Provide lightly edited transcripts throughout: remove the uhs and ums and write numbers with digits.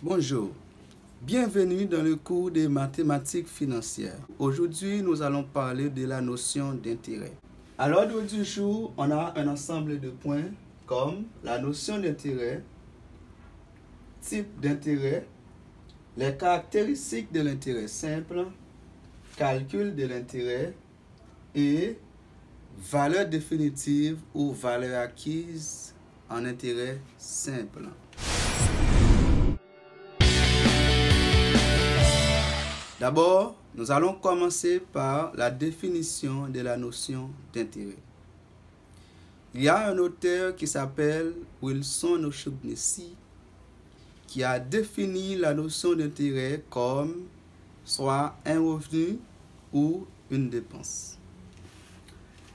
Bonjour, bienvenue dans le cours des mathématiques financières. Aujourd'hui, nous allons parler de la notion d'intérêt. À l'ordre du jour, on a un ensemble de points comme la notion d'intérêt, type d'intérêt, les caractéristiques de l'intérêt simple, calcul de l'intérêt et valeur définitive ou valeur acquise en intérêt simple. D'abord, nous allons commencer par la définition de la notion d'intérêt. Il y a un auteur qui s'appelle Wilson O'Shaughnessy qui a défini la notion d'intérêt comme soit un revenu ou une dépense.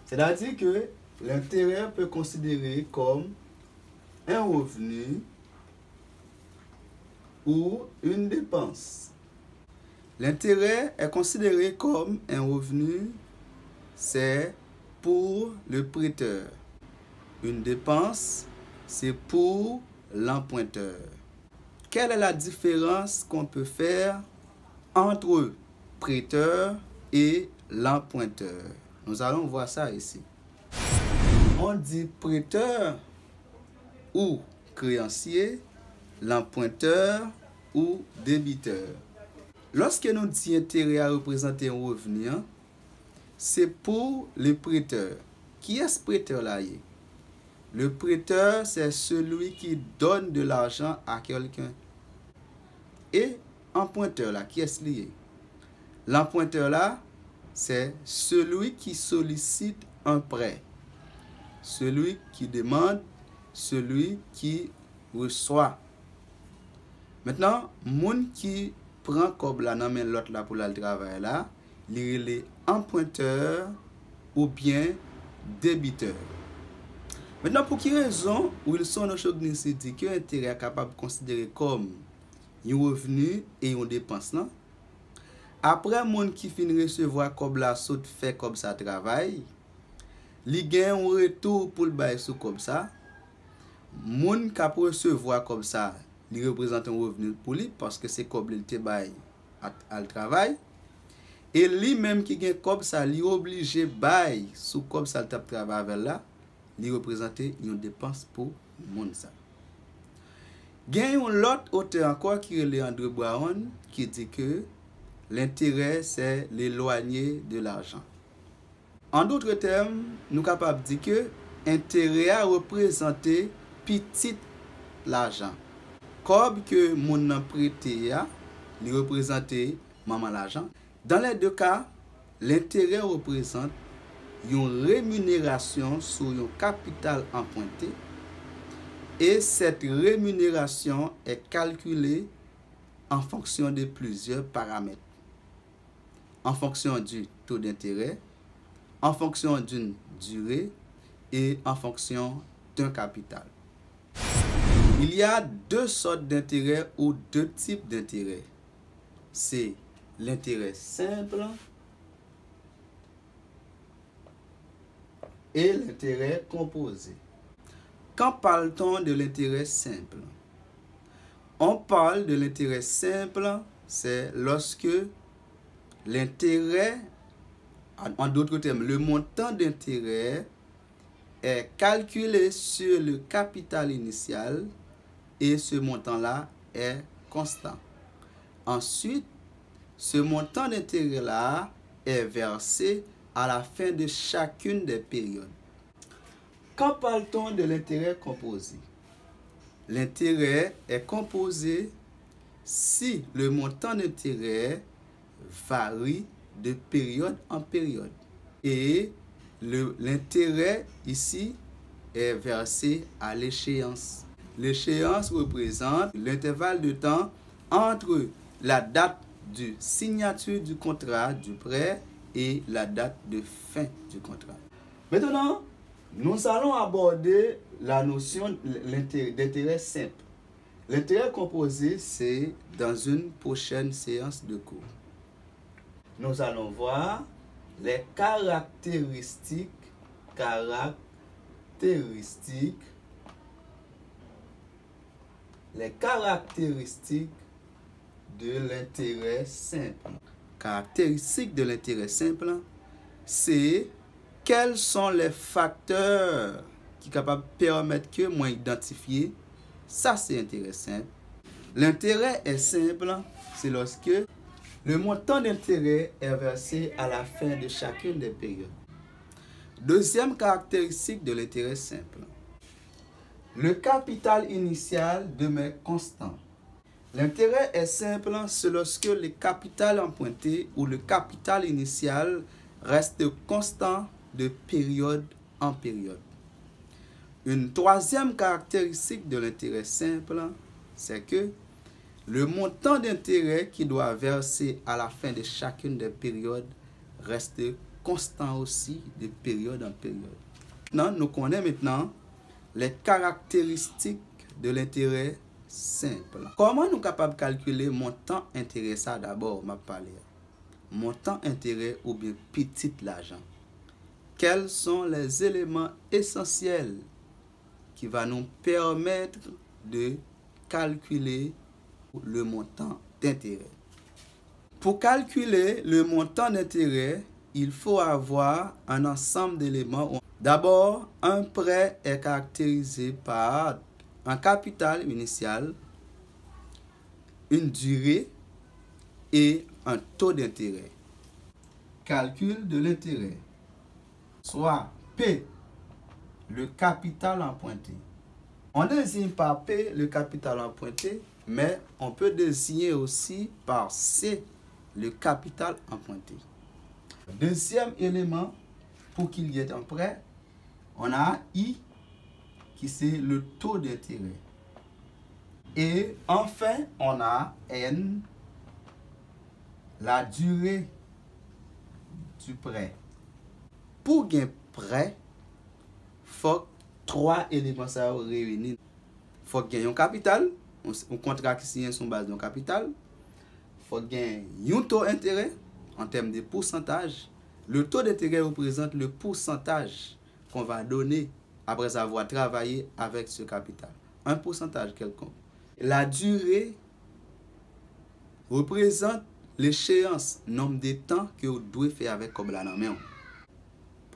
C'est-à-dire que l'intérêt peut considérer comme un revenu ou une dépense. L'intérêt est considéré comme un revenu, c'est pour le prêteur. Une dépense, c'est pour l'emprunteur. Quelle est la différence qu'on peut faire entre prêteur et l'emprunteur? Nous allons voir ça ici. On dit prêteur ou créancier, l'emprunteur ou débiteur. Lorsque nous disons intérêt à représenter un revenu, c'est pour le prêteur. Qui est ce prêteur là? Le prêteur, c'est celui qui donne de l'argent à quelqu'un. Et emprunteur là, qui est lié? L'emprunteur là, c'est celui qui sollicite un prêt. Celui qui demande, celui qui reçoit. Maintenant, moun qui prend comme la nan men l'autre là pour le travail là, il est emprunteur ou bien débiteur. Maintenant, pour quelle raison Wilson O'Shaughnessy dit que l'intérêt est capable de considérer comme un revenu et une dépense là? Après moun qui finit recevoir comme la saute fait comme ça travail, li gagne un retour pour le bail sous comme ça. Moun qui recevoir comme ça, il représente un revenu pour lui parce que c'est comme il te bail à le travail. Et lui-même qui gagne comme ça, il est obligé bail sous comme ça le travail avec là, il représente une dépense pour le monde ça. Gagne un autre auteur encore qui est Andrew Brown qui dit que l'intérêt c'est l'éloigner de l'argent. En d'autres termes, nous sommes capables de dire que l'intérêt a représenté petit l'argent. Comme que mon a prêté, il représente maman l'argent. Dans les deux cas, l'intérêt représente une rémunération sur un capital emprunté et cette rémunération est calculée en fonction de plusieurs paramètres. En fonction du taux d'intérêt, en fonction d'une durée et en fonction d'un capital. Il y a deux sortes d'intérêts ou deux types d'intérêts. C'est l'intérêt simple et l'intérêt composé. Quand parle-t-on de l'intérêt simple? On parle de l'intérêt simple, c'est lorsque l'intérêt, en d'autres termes, le montant d'intérêt est calculé sur le capital initial et ce montant-là est constant. Ensuite, ce montant d'intérêt-là est versé à la fin de chacune des périodes. Quand parle-t-on de l'intérêt composé? L'intérêt est composé si le montant d'intérêt varie de période en période. Et l'intérêt ici est versé à l'échéance. L'échéance représente l'intervalle de temps entre la date de signature du contrat du prêt et la date de fin du contrat. Maintenant, nous allons aborder la notion d'intérêt simple. L'intérêt composé, c'est dans une prochaine séance de cours. Nous allons voir les caractéristiques les caractéristiques de l'intérêt simple. Caractéristiques de l'intérêt simple, c'est quels sont les facteurs qui sont capables de permettre que moi identifier. Ça, c'est intérêt simple. L'intérêt est simple, c'est lorsque le montant d'intérêt est versé à la fin de chacune des périodes. Deuxième caractéristique de l'intérêt simple. Le capital initial demeure constant. L'intérêt est simple, c'est lorsque le capital emprunté ou le capital initial reste constant de période en période. Une troisième caractéristique de l'intérêt simple, c'est que le montant d'intérêt qui doit verser à la fin de chacune des périodes reste constant aussi de période en période. Maintenant, nous connaissons maintenant les caractéristiques de l'intérêt simple. Comment nous sommes capables de calculer montant intérêt? Ça d'abord, m'a parlé. Montant intérêt ou bien petit l'argent. Quels sont les éléments essentiels qui vont nous permettre de calculer le montant d'intérêt? Pour calculer le montant d'intérêt, il faut avoir un ensemble d'éléments. D'abord, un prêt est caractérisé par un capital initial, une durée et un taux d'intérêt. Calcul de l'intérêt. Soit P, le capital emprunté. On désigne par P le capital emprunté, mais on peut désigner aussi par C le capital emprunté. Deuxième élément, pour qu'il y ait un prêt, on a I, qui c'est le taux d'intérêt. Et enfin, on a N, la durée du prêt. Pour un prêt, il faut trois éléments ça réunir. Il faut gagner un capital, un contrat qui signe sur base d'un capital. Il faut gagner un taux d'intérêt en termes de pourcentage. Le taux d'intérêt représente le pourcentage qu'on va donner après avoir travaillé avec ce capital. Un pourcentage quelconque. La durée représente l'échéance, nombre de temps que vous devez faire avec comme la main.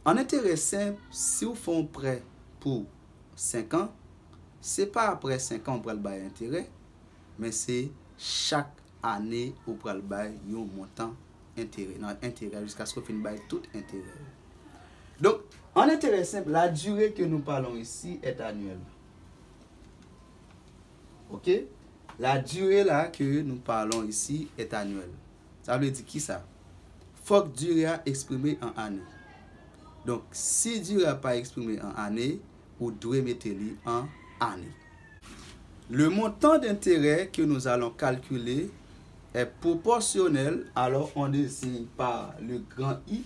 En intérêt simple, si vous faites un prêt pour 5 ans, ce n'est pas après 5 ans pour le bail intérêt, mais c'est chaque année pour le bail un montant intérêt jusqu'à ce qu'on finisse tout intérêt. Donc, en intérêt simple, la durée que nous parlons ici est annuelle. Ok? La durée là que nous parlons ici est annuelle. Ça veut dire qui ça? Faut que durée exprimée en année. Donc, si durée n'est pas exprimée en année, vous devez mettre en année. Le montant d'intérêt que nous allons calculer est proportionnel, alors on désigne par le grand I.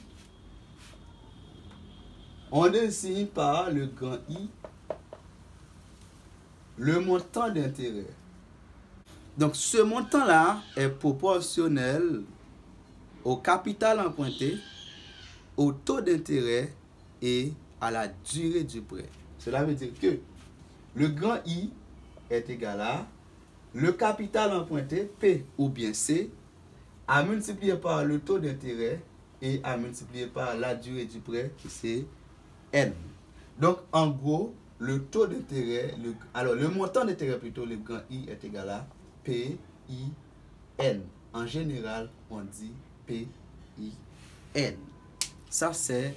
On désigne par le grand I le montant d'intérêt. Donc, ce montant-là est proportionnel au capital emprunté, au taux d'intérêt et à la durée du prêt. Cela veut dire que le grand I est égal à le capital emprunté, P ou bien C, à multiplier par le taux d'intérêt et à multiplier par la durée du prêt qui c'est N. Donc, en gros, le taux d'intérêt, le montant d'intérêt plutôt, le grand I est égal à P, I, N. En général, on dit P, I, N. Ça, c'est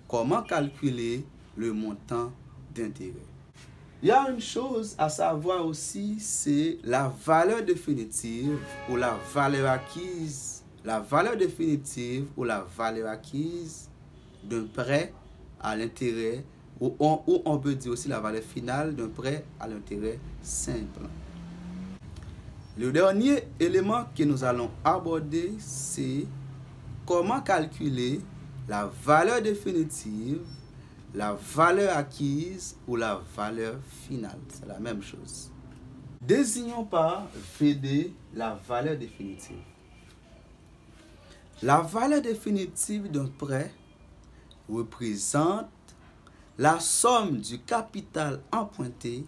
comment calculer le montant d'intérêt. Il y a une chose à savoir aussi, c'est la valeur définitive ou la valeur acquise. La valeur définitive ou la valeur acquise d'un prêt à l'intérêt, ou on peut dire aussi la valeur finale d'un prêt à l'intérêt simple. Le dernier élément que nous allons aborder, c'est comment calculer la valeur définitive, la valeur acquise ou la valeur finale. C'est la même chose. Désignons par VD la valeur définitive. La valeur définitive d'un prêt représente la somme du capital emprunté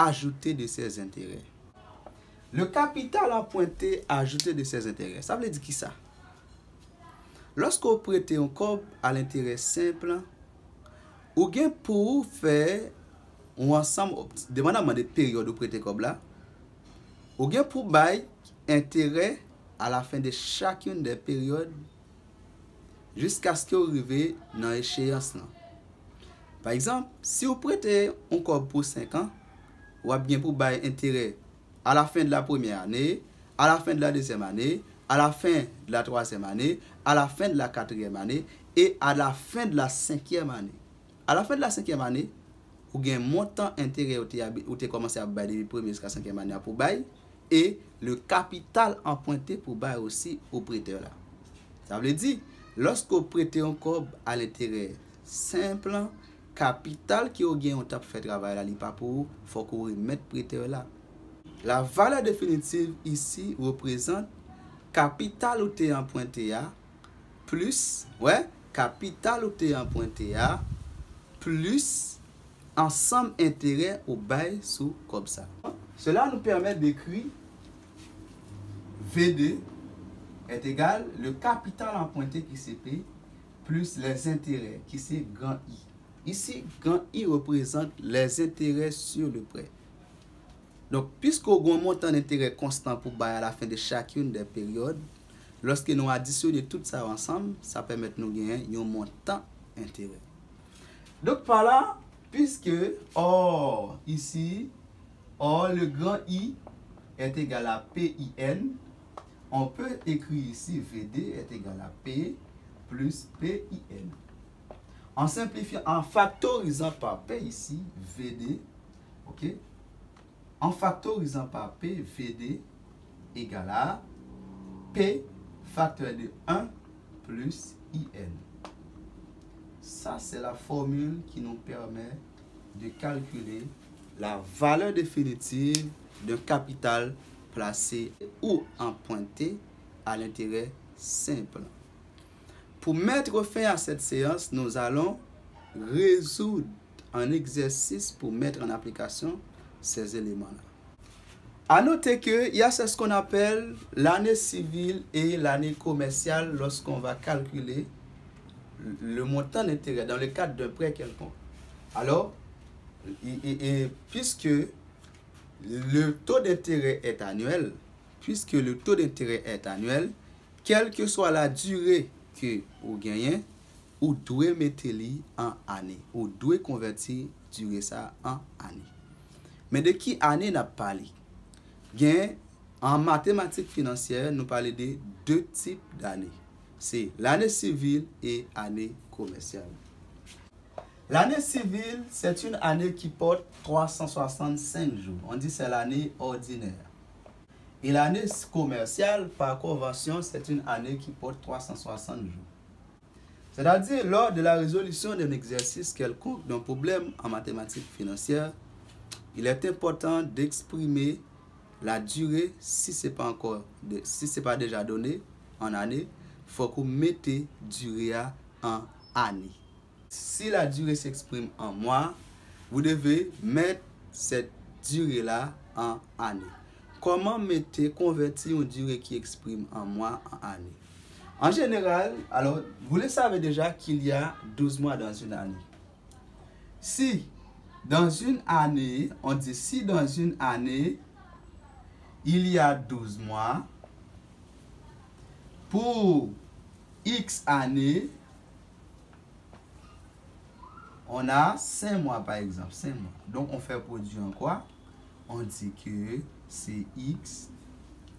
ajouté de ses intérêts. Le capital emprunté ajouté de ses intérêts. Ça veut dire qui ça? Lorsque vous prêtez un cob à l'intérêt simple, ou bien pour faire un ensemble, dépendamment des périodes où prêtez cob là, ou bien pour bailler intérêt à la fin de chacune des périodes jusqu'à ce que vous arrivez dans l'échéance. Par exemple, si vous prêtez un cob pour 5 ans, ou bien pour bailler intérêt à la fin de la première année, à la fin de la deuxième année, à la fin de la troisième année, à la fin de la quatrième année et à la fin de la cinquième année. À la fin de la cinquième année, vous avez un montant intérêt où vous avez commencé à bailler depuis la première jusqu'à la cinquième année pour bailler et le capital emprunté pour bailler aussi au prêteur là. Ça veut dire, lorsque vous prêtez un cob à l'intérêt simple, capital qui vous gagne on tape fait travail là, il pas pour vous, faut que vous remettez prêteur là. La valeur définitive ici représente capital ou t'es emprunté à plus capital ou t'es emprunté à plus ensemble intérêt au bail sous comme ça. Cela nous permet d'écrire V2 est égal le capital emprunté qui c'est P plus les intérêts qui c'est grand I. Ici, grand I représente les intérêts sur le prêt. Donc, puisque nous avons un montant d'intérêt constant pour bailler à la fin de chacune des périodes, lorsque nous additionnons tout ça ensemble, ça permet de nous gagner un montant d'intérêt. Donc, par là, puisque ici, le grand I est égal à PIN, on peut écrire ici VD est égal à P plus PIN. En simplifiant, en factorisant par P ici, VD, ok? En factorisant par P, VD égale à P facteur de 1 plus IN. Ça, c'est la formule qui nous permet de calculer la valeur définitive d'un capital placé ou emprunté à l'intérêt simple. Pour mettre fin à cette séance, nous allons résoudre un exercice pour mettre en application ces éléments-là. À noter qu'il y a ce qu'on appelle l'année civile et l'année commerciale lorsqu'on va calculer le montant d'intérêt dans le cadre d'un prêt quelconque. Alors, puisque le taux d'intérêt est annuel, quelle que soit la durée que vous gagnez, vous devez mettre en année, vous devez convertir durée ça en année. Mais de qui année n'a pas parlé? En mathématiques financières, nous parlons de deux types d'années. C'est l'année civile et l'année commerciale. L'année civile, c'est une année qui porte 365 jours. On dit que c'est l'année ordinaire. Et l'année commerciale, par convention, c'est une année qui porte 360 jours. C'est-à-dire, lors de la résolution d'un exercice quelconque, d'un problème en mathématiques financières, il est important d'exprimer la durée, si ce n'est pas déjà donné en année, il faut que vous mettez durée en année. Si la durée s'exprime en mois, vous devez mettre cette durée-là en année. Comment convertir une durée qui exprime en mois en année? En général, alors, vous le savez déjà qu'il y a 12 mois dans une année. Si dans une année, on dit si dans une année, il y a 12 mois, pour X années, on a 5 mois par exemple, 5 mois. Donc on fait produire en quoi? On dit que c'est X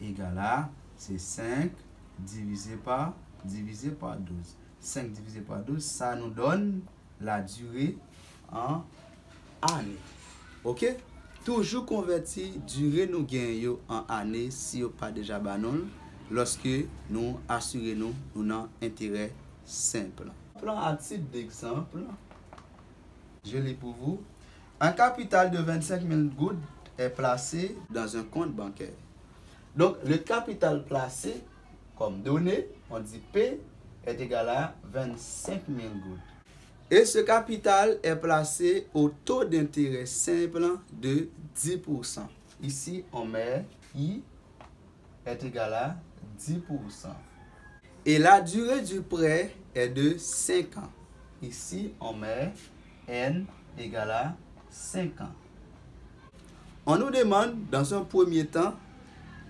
égale à, c'est 5 divisé par 12. 5 divisé par 12, ça nous donne la durée en année. Ok? Toujours converti durée nous gagnons en année si vous pas déjà banon lorsque nous assurons nous avons intérêt simple. Plan à titre d'exemple, je lis pour vous. Un capital de 25 000 gouttes est placé dans un compte bancaire. Donc le capital placé comme donné, on dit P est égal à 25 000 gouttes. Et ce capital est placé au taux d'intérêt simple de 10%. Ici, on met I est égal à 10%. Et la durée du prêt est de 5 ans. Ici, on met N égale à 5 ans. On nous demande, dans un premier temps,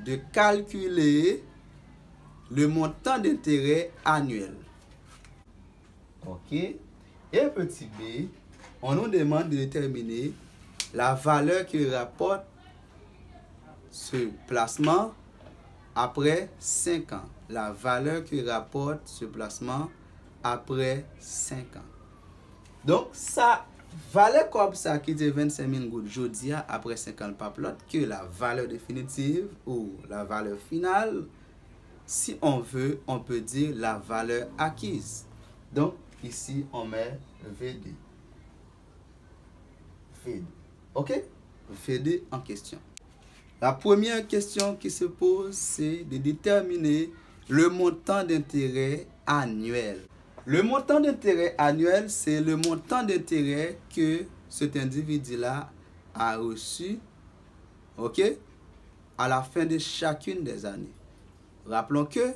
de calculer le montant d'intérêt annuel. OK? Et petit b, on nous demande de déterminer la valeur que rapporte ce placement après 5 ans. La valeur que rapporte ce placement après 5 ans. Donc, ça valait comme ça qui était 25 000 gouttes jeudi après 5 ans pas l'autre que la valeur définitive ou la valeur finale. Si on veut, on peut dire la valeur acquise. Donc, ici, on met VD. VD. OK? VD en question. La première question qui se pose, c'est de déterminer le montant d'intérêt annuel. Le montant d'intérêt annuel, c'est le montant d'intérêt que cet individu-là a reçu, OK, à la fin de chacune des années. Rappelons que,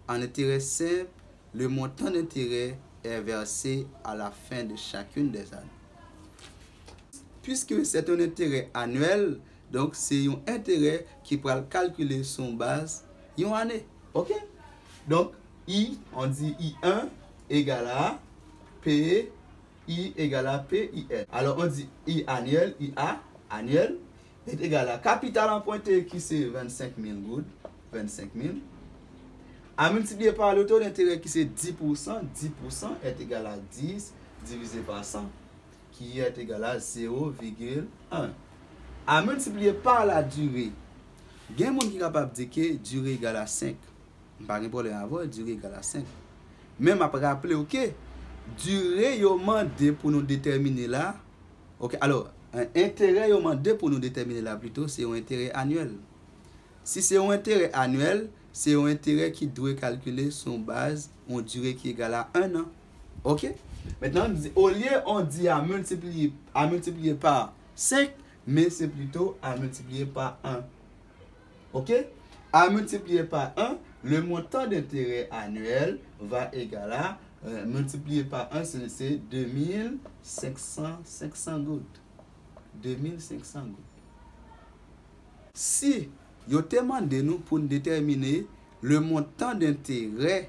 en intérêt simple, le montant d'intérêt est versé à la fin de chacune des années. Puisque c'est un intérêt annuel, donc c'est un intérêt qui peut calculer son base une année. OK? Donc, I, on dit I1 égale à P, I égale à PIN. Alors, on dit I annuel, IA annuel, est égal à capital emprunté qui c'est 25 000 gouttes, 25 000. À multiplier par le taux d'intérêt qui c'est 10%, 10% est égal à 10 divisé par 100, qui est égal à 0,1. À multiplier par la durée, il y a un monde qui est capable de dire que durée égale à 5. Par exemple, durée égale à 5. Même après rappeler, OK, durée, il y a demandé pour nous déterminer là. OK, alors, un intérêt, il y a demandé pour nous déterminer là plutôt, c'est un intérêt annuel. Si c'est un intérêt annuel, c'est un intérêt qui doit calculer son base en durée qui est égale à 1 an. OK? Maintenant, au lieu, on dit à multiplier par 5, mais c'est plutôt à multiplier par 1. OK? À multiplier par 1, le montant d'intérêt annuel va égaler à, multiplié par 1, c'est 2500 gouttes. 2500 gouttes. Si vous demandez nous pour déterminer le montant d'intérêt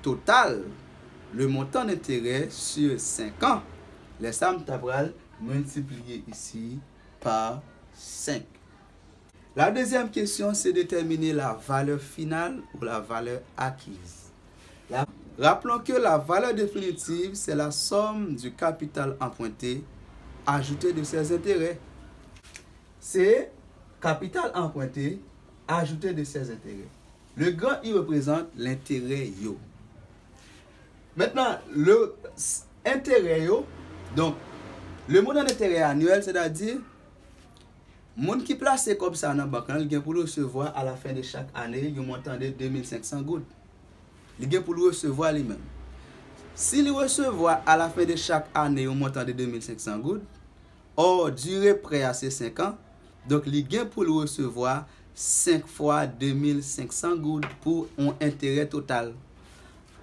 total, le montant d'intérêt sur 5 ans, les sommes tabrales multipliées ici par 5. La deuxième question, c'est déterminer la valeur finale ou la valeur acquise. Rappelons que la valeur définitive, c'est la somme du capital emprunté ajouté de ses intérêts. C'est capital emprunté ajouté de ses intérêts. Le grand I représente l'intérêt yo. Maintenant, le intérêt yo, donc le montant d'intérêt annuel, c'est-à-dire monde qui place comme ça dans la banque, il pour recevoir à la fin de chaque année un montant de 2500 gouttes. Il pour le recevoir lui-même. S'il recevoir à la fin de chaque année un montant de 2500 gouttes, or durée prêt à ces 5 ans, donc il pour le recevoir 5 fois 2500 gouttes pour un intérêt total.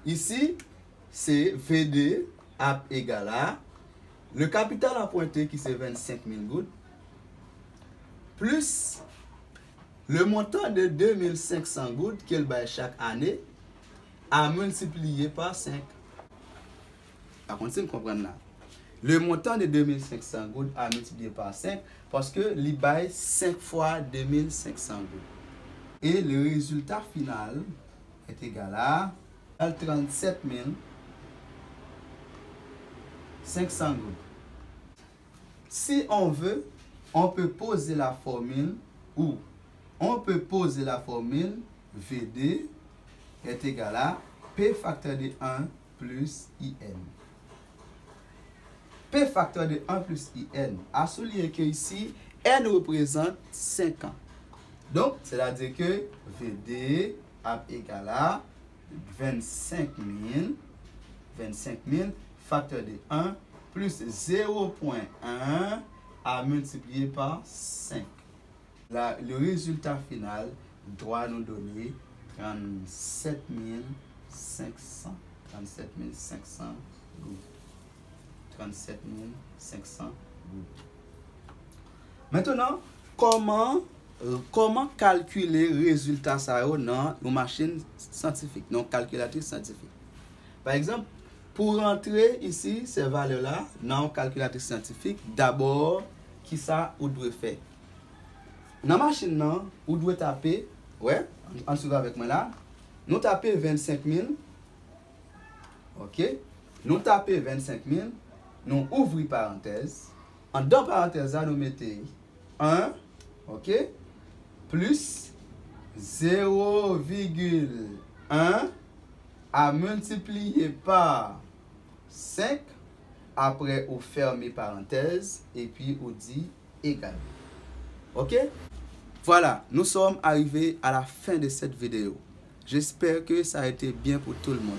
Ici, c'est VD égal à le capital emprunté qui c'est 25 000 gouttes, plus le montant de 2500 gouttes qu'elle baille chaque année à multiplier par 5. Par contre, si vous comprenez là, le montant de 2500 gouttes à multiplier par 5 parce que il baille 5 fois 2500 gouttes. Et le résultat final est égal à 37 500 gouttes. Si on veut, on peut poser la formule ou on peut poser la formule VD est égal à P facteur de 1 plus IN. P facteur de 1 plus IN a souligné que ici, N représente 5 ans. Donc, c'est-à-dire que VD est égal à 25 000 facteur de 1 plus 0.1 à multiplier par 5. Là, le résultat final doit nous donner 37 500. 37 500 gouttes. 37 500 gouttes. Maintenant, comment calculer le résultat ça dans une machine scientifique, dans une calculatrice scientifique? Par exemple, pour rentrer ici, ces valeurs-là, dans une calculatrice scientifique, d'abord, qui ça vous devez faire? Dans la machine, vous devez taper, ouais, en suivant avec moi là, nous tapons 25 000, ok, nous tapons 25 000, nous ouvrons parenthèse, en deux parenthèses, nous mettons 1, ok, plus 0,1 à multiplier par 5, après on ferme parenthèse et puis on dit égal. Ok? Voilà, nous sommes arrivés à la fin de cette vidéo. J'espère que ça a été bien pour tout le monde.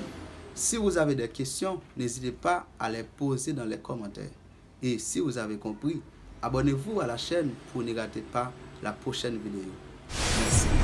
Si vous avez des questions, n'hésitez pas à les poser dans les commentaires. Et si vous avez compris, abonnez-vous à la chaîne pour ne rater pas la prochaine vidéo. Merci.